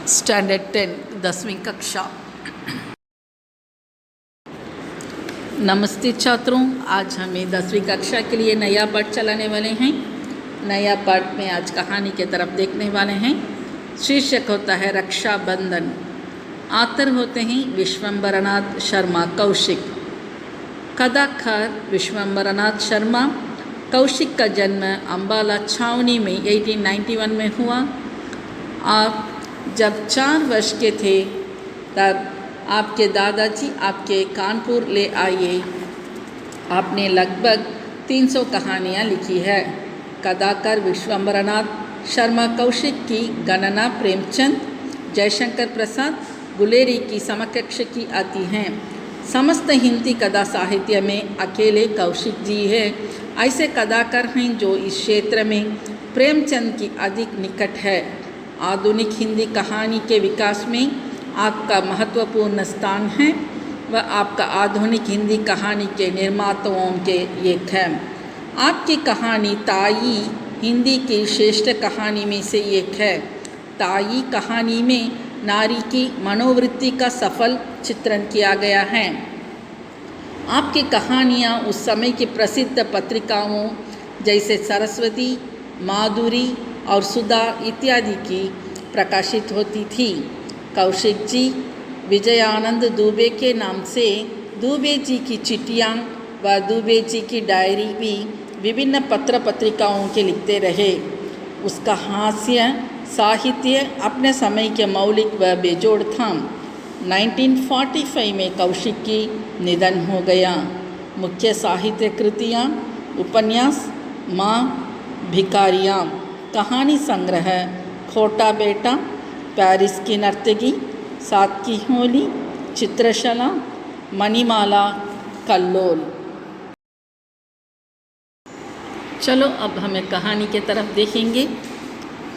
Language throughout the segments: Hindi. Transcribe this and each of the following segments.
स्टैंडर्ड 10 10वीं कक्षा। नमस्ते छात्रों, आज हमें 10वीं कक्षा के लिए नया पाठ चलाने वाले हैं। नया पाठ में आज कहानी के तरफ देखने वाले हैं। शीर्षक होता है रक्षाबंधन। आतर होते हैं विश्वंभरनाथ शर्मा कौशिक। कथाकार विश्वंभरनाथ शर्मा कौशिक का जन्म अंबाला छावनी में 1891 में हुआ। आप जब 4 वर्ष के थे तब आपके दादाजी आपके कानपुर ले आए। आपने लगभग 300 कहानियाँ लिखी है। कथाकार विश्वंभरनाथ शर्मा कौशिक की गणना प्रेमचंद, जयशंकर प्रसाद, गुलेरी की समकक्ष की आती हैं। समस्त हिंदी कथा साहित्य में अकेले कौशिक जी है। ऐसे कथाकार हैं जो इस क्षेत्र में प्रेमचंद की अधिक निकट है। आधुनिक हिंदी कहानी के विकास में आपका महत्वपूर्ण स्थान है। वह आपका आधुनिक हिंदी कहानी के निर्माताओं के एक है। आपकी कहानी ताई हिंदी की श्रेष्ठ कहानी में से एक है। ताई कहानी में नारी की मनोवृत्ति का सफल चित्रण किया गया है। आपकी कहानियाँ उस समय की प्रसिद्ध पत्रिकाओं जैसे सरस्वती, माधुरी और सुधा इत्यादि की प्रकाशित होती थी। कौशिक जी विजयानंद दुबे के नाम से दुबे जी की चिट्ठियाँ व दुबे जी की डायरी भी विभिन्न पत्र पत्रिकाओं के लिखते रहे। उसका हास्य साहित्य अपने समय के मौलिक व बेजोड़ था। 1945 में कौशिक की निधन हो गया। मुख्य साहित्य कृतियाँ उपन्यास माँ भिखारियाँ, कहानी संग्रह खोटा बेटा, पेरिस की नर्तकी, सात की होली, चित्रशला, मणिमाला, कल्लोल। चलो अब हमें कहानी के तरफ देखेंगे।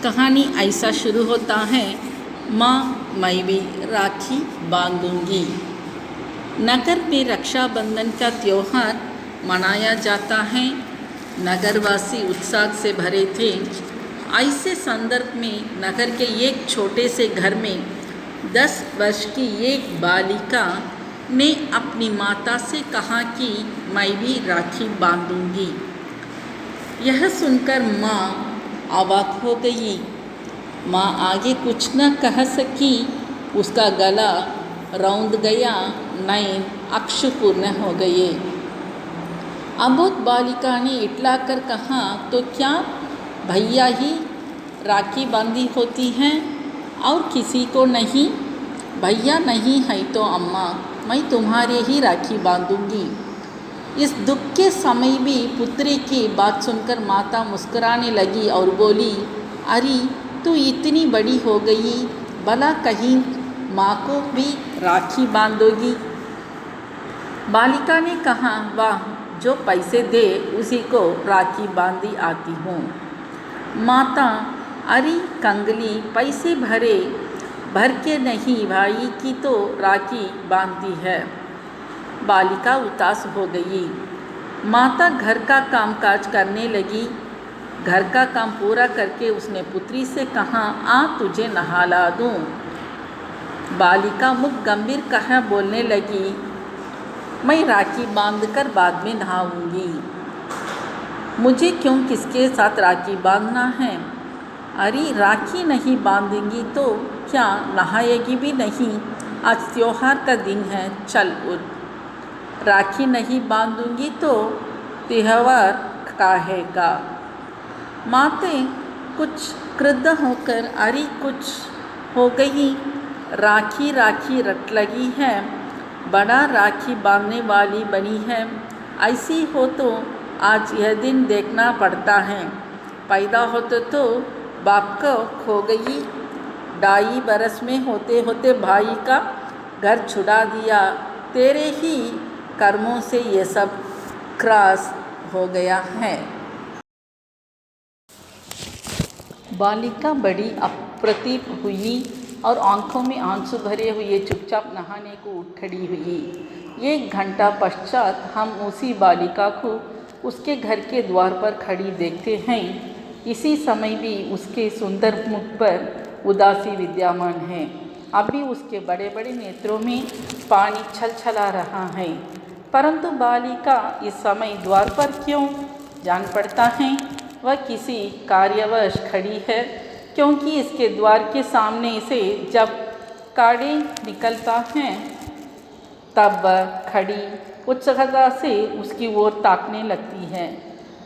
कहानी ऐसा शुरू होता है, माँ मैं भी राखी बांधूंगी। नगर में रक्षाबंधन का त्यौहार मनाया जाता है। नगरवासी उत्साह से भरे थे। ऐसे संदर्भ में नगर के एक छोटे से घर में 10 वर्ष की एक बालिका ने अपनी माता से कहा कि मैं भी राखी बांधूंगी। यह सुनकर माँ अवाक हो गई। माँ आगे कुछ न कह सकी। उसका गला रौंद गया, नयन अश्रुपूर्ण हो गए। अबोध बालिका ने इटलाकर कहा, तो क्या भैया ही राखी बांधी होती हैं और किसी को नहीं? भैया नहीं है तो अम्मा मैं तुम्हारे ही राखी बांधूंगी। इस दुख के समय भी पुत्री की बात सुनकर माता मुस्कुराने लगी और बोली, अरे तू इतनी बड़ी हो गई, भला कहीं माँ को भी राखी बांधोगी? बालिका ने कहा, वाह, जो पैसे दे उसी को राखी बांधी आती हूँ। माता, अरे कंगली, पैसे भर के नहीं भाई की तो राखी बांधती है। बालिका उदास हो गई। माता घर का कामकाज करने लगी। घर का काम पूरा करके उसने पुत्री से कहा, आ तुझे नहला दूँ। बालिका मुख गंभीर कहा बोलने लगी, मैं राखी बांधकर बाद में नहाऊंगी। मुझे क्यों किसके साथ राखी बांधना है? अरे राखी नहीं बांधेंगी तो क्या नहाएगी भी नहीं? आज त्योहार का दिन है, चल उठ। राखी नहीं बांधूंगी तो त्योहार काहेगा? माते कुछ क्रुद्ध होकर, अरे कुछ हो गई, राखी राखी रट लगी है, बड़ा राखी बांधने वाली बनी है। ऐसी हो तो आज यह दिन देखना पड़ता है। पैदा होते तो बाप को खो गई। 2.5 बरस में होते होते भाई का घर छुड़ा दिया। तेरे ही कर्मों से ये सब क्रॉस हो गया है। बालिका बड़ी अप्रतिभ हुई और आंखों में आंसू भरे हुए चुपचाप नहाने को उठ खड़ी हुई। 1 घंटा पश्चात हम उसी बालिका को उसके घर के द्वार पर खड़ी देखते हैं। इसी समय भी उसके सुंदर मुख पर उदासी विद्यमान है। अभी उसके बड़े बड़े नेत्रों में पानी छलछला रहा है। परंतु बालिका इस समय द्वार पर क्यों जान पड़ता है? वह किसी कार्यवश खड़ी है, क्योंकि इसके द्वार के सामने से जब काड़ी निकलता है तब वह खड़ी उत्सुकता से उसकी ओर ताकने लगती है,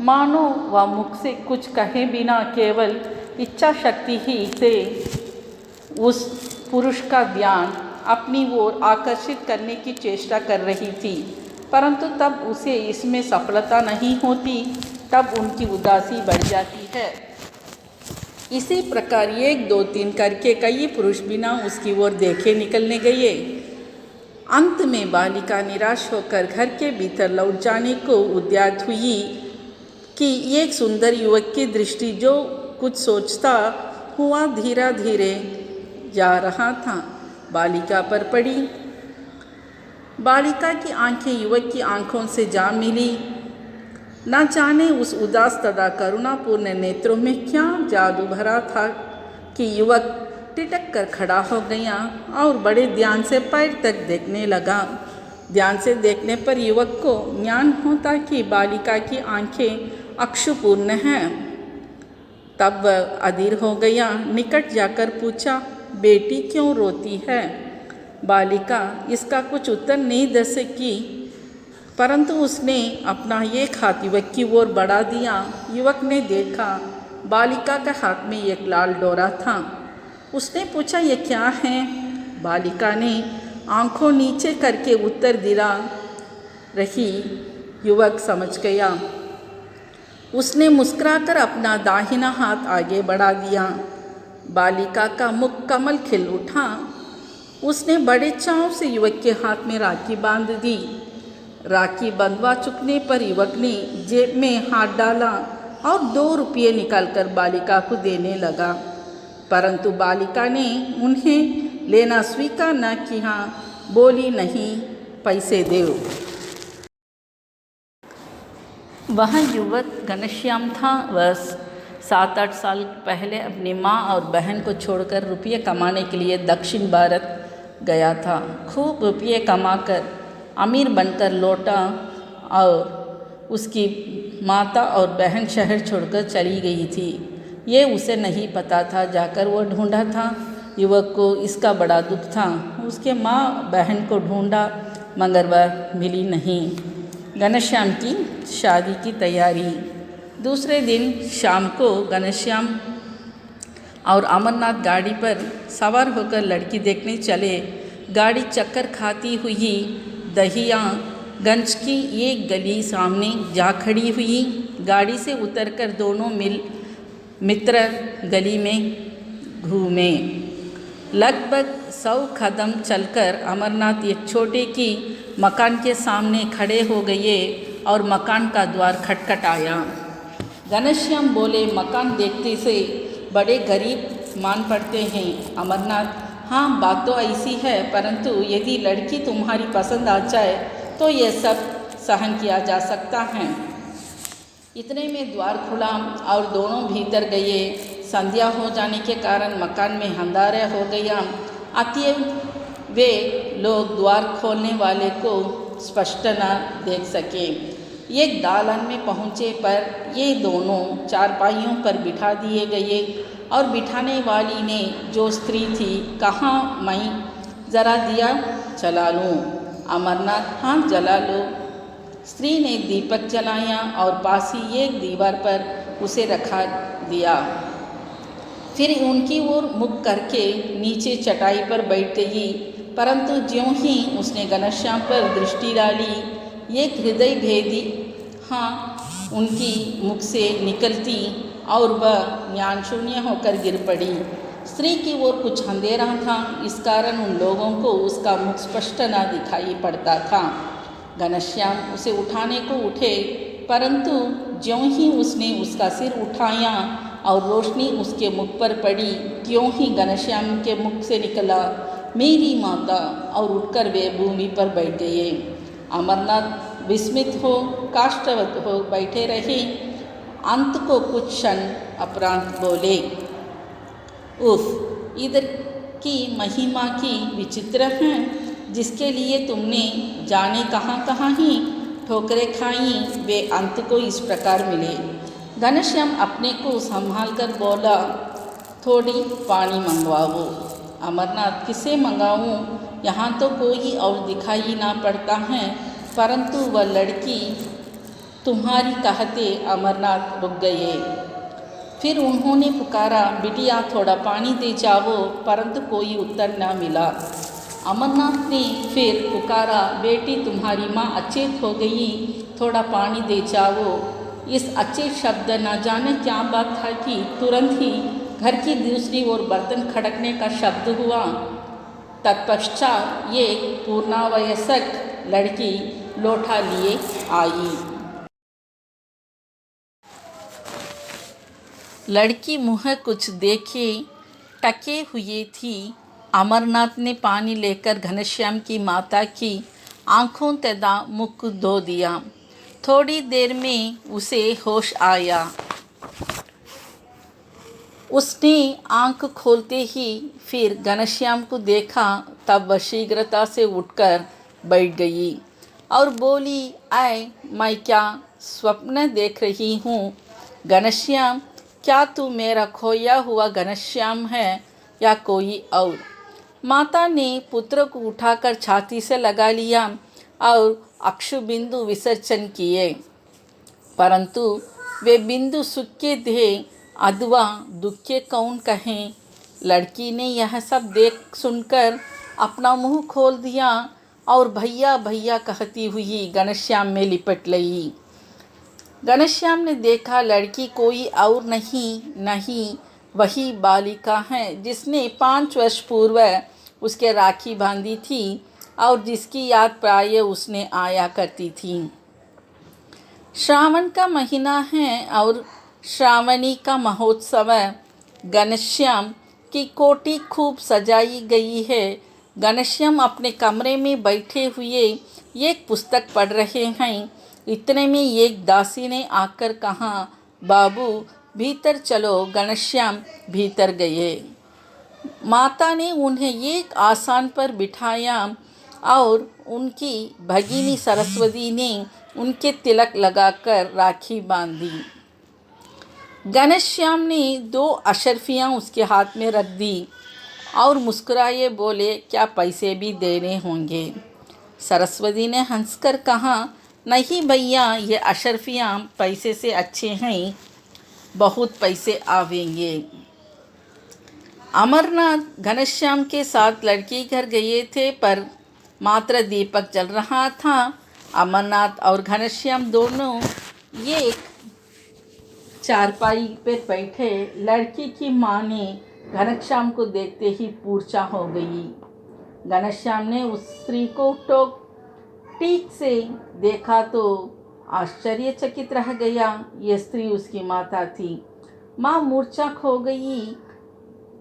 मानो वह मुख से कुछ कहे बिना केवल इच्छा शक्ति ही से उस पुरुष का ध्यान अपनी ओर आकर्षित करने की चेष्टा कर रही थी। परंतु तब उसे इसमें सफलता नहीं होती, तब उनकी उदासी बढ़ जाती है। इसी प्रकार 1, 2, 3 करके कई पुरुष बिना उसकी ओर देखे निकलने गए। अंत में बालिका निराश होकर घर के भीतर लौट जाने को उद्यत हुई कि एक सुंदर युवक की दृष्टि जो कुछ सोचता हुआ धीरे धीरे जा रहा था, बालिका पर पड़ी। बालिका की आंखें युवक की आंखों से जा मिली। न जाने उस उदास तथा करुणापूर्ण नेत्रों में क्या जादू भरा था कि युवक टिटक कर खड़ा हो गया और बड़े ध्यान से पैर तक देखने लगा। ध्यान से देखने पर युवक को ज्ञान होता कि बालिका की आंखें अक्षुपूर्ण हैं। तब वह अधीर हो गया। निकट जाकर पूछा, बेटी क्यों रोती है? बालिका इसका कुछ उत्तर नहीं दे सकी, परंतु उसने अपना एक हाथ युवक की ओर बढ़ा दिया। युवक ने देखा बालिका के हाथ में एक लाल डोरा था। उसने पूछा, ये क्या है? बालिका ने आंखों नीचे करके उत्तर दिया रही। युवक समझ गया। उसने मुस्कुराकर अपना दाहिना हाथ आगे बढ़ा दिया। बालिका का मुख कमल खिल उठा। उसने बड़े चाव से युवक के हाथ में राखी बांध दी। राखी बंधवा चुकने पर युवक ने जेब में हाथ डाला और 2 रुपये निकालकर बालिका को देने लगा, परंतु बालिका ने उन्हें लेना स्वीकार न किया। बोली, नहीं, पैसे दो। वह युवक घनश्याम था। वह 7-8 साल पहले अपनी माँ और बहन को छोड़कर रुपये कमाने के लिए दक्षिण भारत गया था। खूब रुपये कमाकर अमीर बनकर लौटा और उसकी माता और बहन शहर छोड़कर चली गई थी। ये उसे नहीं पता था। जाकर वो ढूंढा था। युवक को इसका बड़ा दुख था। उसके माँ बहन को ढूंढा मगर वह मिली नहीं। घनश्याम की शादी की तैयारी। दूसरे दिन शाम को घनश्याम और अमरनाथ गाड़ी पर सवार होकर लड़की देखने चले। गाड़ी चक्कर खाती हुई दहियागंज की एक गली सामने जा खड़ी हुई। गाड़ी से उतरकर दोनों मित्र गली में घूमे। लगभग 100 कदम चलकर अमरनाथ एक छोटे की मकान के सामने खड़े हो गए और मकान का द्वार खटखटाया। घनश्याम बोले, मकान देखते से बड़े गरीब मान पड़ते हैं। अमरनाथ, हाँ बात तो ऐसी है, परंतु यदि लड़की तुम्हारी पसंद आ जाए तो ये सब सहन किया जा सकता है। इतने में द्वार खुला और दोनों भीतर गए। संध्या हो जाने के कारण मकान में अंधारा हो गया। अतएव वे लोग द्वार खोलने वाले को स्पष्ट न देख सके। एक दालन में पहुँचे पर ये दोनों चारपाइयों पर बिठा दिए गए और बिठाने वाली ने जो स्त्री थी, कहा, मैं ज़रा दिया जला लूँ? अमरनाथ, हाँ जला लो। स्त्री ने दीपक जलाया और पास ही एक दीवार पर उसे रखा दिया। फिर उनकी ओर मुख करके नीचे चटाई पर बैठ गई, परंतु ज्यों ही उसने घनश्याम पर दृष्टि डाली, एक हृदय भेदी हाँ उनकी मुख से निकलती और वह ज्ञान शून्य होकर गिर पड़ी। स्त्री की ओर कुछ अंधेरा था, इस कारण उन लोगों को उसका मुख स्पष्ट न दिखाई पड़ता था। घनश्याम उसे उठाने को उठे, परंतु ज्यों ही उसने उसका सिर उठाया और रोशनी उसके मुख पर पड़ी, त्यों ही घनश्याम के मुख से निकला, मेरी माता, और उठकर वे भूमि पर बैठ गए। अमरनाथ विस्मित हो काष्ठवत हो बैठे रहे। अंत को कुछ क्षण उपरांत बोले, उफ, इधर की महिमा की विचित्र है, जिसके लिए तुमने जाने कहाँ कहाँ ही ठोकरें खाई, वे अंत को इस प्रकार मिले। घनश्याम अपने को संभाल कर बोला, थोड़ी पानी मंगवाओ। अमरनाथ, किसे मंगाऊं? यहाँ तो कोई और दिखाई ना पड़ता है। परंतु वह लड़की तुम्हारी कहते अमरनाथ रुक गए। फिर उन्होंने पुकारा, बिटिया थोड़ा पानी दे जाओ, परंतु कोई उत्तर न मिला। अमरनाथ ने फिर पुकारा, बेटी तुम्हारी माँ अचेत हो गई, थोड़ा पानी दे जाओ। इस अचेत शब्द न जाने क्या बात था कि तुरंत ही घर की दूसरी ओर बर्तन खड़कने का शब्द हुआ। तत्पश्चात एक पूर्णावयस्क लड़की लोटा लिए आई। लड़की मुँह कुछ देखे टके हुए थी। अमरनाथ ने पानी लेकर घनश्याम की माता की आँखों तथा मुख धो दिया। थोड़ी देर में उसे होश आया। उसने आँख खोलते ही फिर घनश्याम को देखा, तब वह शीघ्रता से उठकर बैठ गई और बोली, आए, मैं क्या स्वप्न देख रही हूँ? घनश्याम, क्या तू मेरा खोया हुआ घनश्याम है या कोई और? माता ने पुत्र को उठाकर छाती से लगा लिया और अक्षु बिंदु विसर्जन किए, परंतु वे बिंदु सुख के थे अथवा दुख के कौन कहें। लड़की ने यह सब देख सुनकर अपना मुंह खोल दिया और भैया भैया कहती हुई घनश्याम में लिपट ली। घनश्याम ने देखा, लड़की कोई और नहीं वही बालिका है जिसने 5 वर्ष पूर्व उसके राखी बांधी थी और जिसकी याद प्राय उसने आया करती थी। श्रावण का महीना है और श्रावणी का महोत्सव। घनश्याम की कोठी खूब सजाई गई है। घनश्याम अपने कमरे में बैठे हुए एक पुस्तक पढ़ रहे हैं। इतने में एक दासी ने आकर कहा, बाबू भीतर चलो। घनश्याम भीतर गए। माता ने उन्हें एक आसन पर बिठाया और उनकी भगिनी सरस्वती ने उनके तिलक लगाकर राखी बांधी। घनश्याम ने 2 अशर्फियाँ उसके हाथ में रख दी और मुस्कुराए बोले, क्या पैसे भी देने होंगे? सरस्वती ने हंसकर कहा, नहीं भैया, ये अशर्फियाँ पैसे से अच्छे हैं, बहुत पैसे आवेंगे। अमरनाथ घनश्याम के साथ लड़की घर गए थे, पर मात्र दीपक जल रहा था। अमरनाथ और घनश्याम दोनों एक चारपाई पर बैठे। लड़की की माँ ने घनश्याम को देखते ही मूर्छा हो गई। घनश्याम ने उस स्त्री को ठीक से देखा तो आश्चर्यचकित रह गया। ये स्त्री उसकी माता थी। माँ मूर्छा खो गई,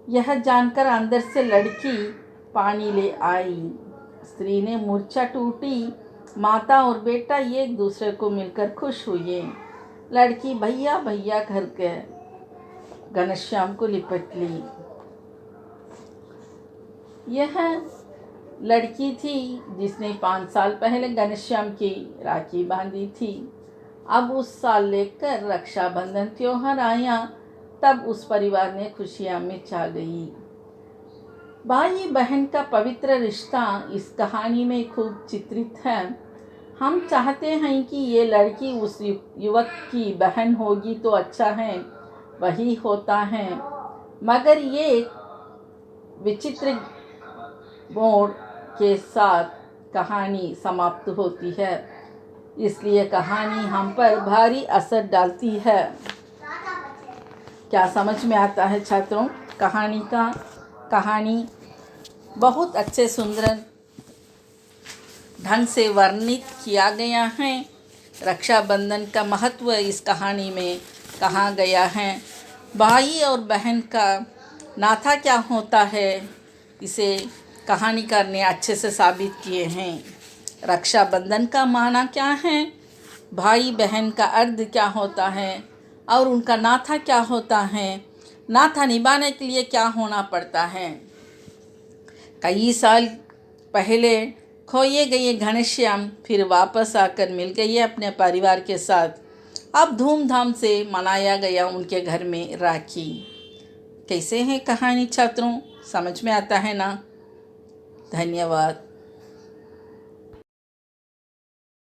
यह जानकर अंदर से लड़की पानी ले आई। स्त्री ने मूर्छा टूटी। माता और बेटा एक दूसरे को मिलकर खुश हुए। लड़की भैया भैया करके घनश्याम को लिपट ली। यह लड़की थी जिसने 5 साल पहले घनश्याम की राखी बांधी थी। अब उस साल लेकर रक्षाबंधन त्योहार आया, तब उस परिवार ने खुशियां में छा गई। भाई बहन का पवित्र रिश्ता इस कहानी में खूब चित्रित है। हम चाहते हैं कि ये लड़की उस युवक की बहन होगी तो अच्छा है, वही होता है, मगर ये विचित्र मोड़ के साथ कहानी समाप्त होती है। इसलिए कहानी हम पर भारी असर डालती है। क्या समझ में आता है छात्रों? कहानी बहुत अच्छे सुंदर ढंग से वर्णित किया गया है। रक्षाबंधन का महत्व इस कहानी में कहा गया है। भाई और बहन का नाता क्या होता है, इसे कहानीकार ने अच्छे से साबित किए हैं। रक्षाबंधन का माना क्या है, भाई बहन का अर्थ क्या होता है और उनका नाता क्या होता है, नाता निभाने के लिए क्या होना पड़ता है। कई साल पहले खोए गए घनश्याम फिर वापस आकर मिल गए अपने परिवार के साथ। अब धूमधाम से मनाया गया उनके घर में राखी। कैसे है कहानी छात्रों, समझ में आता है ना? धन्यवाद।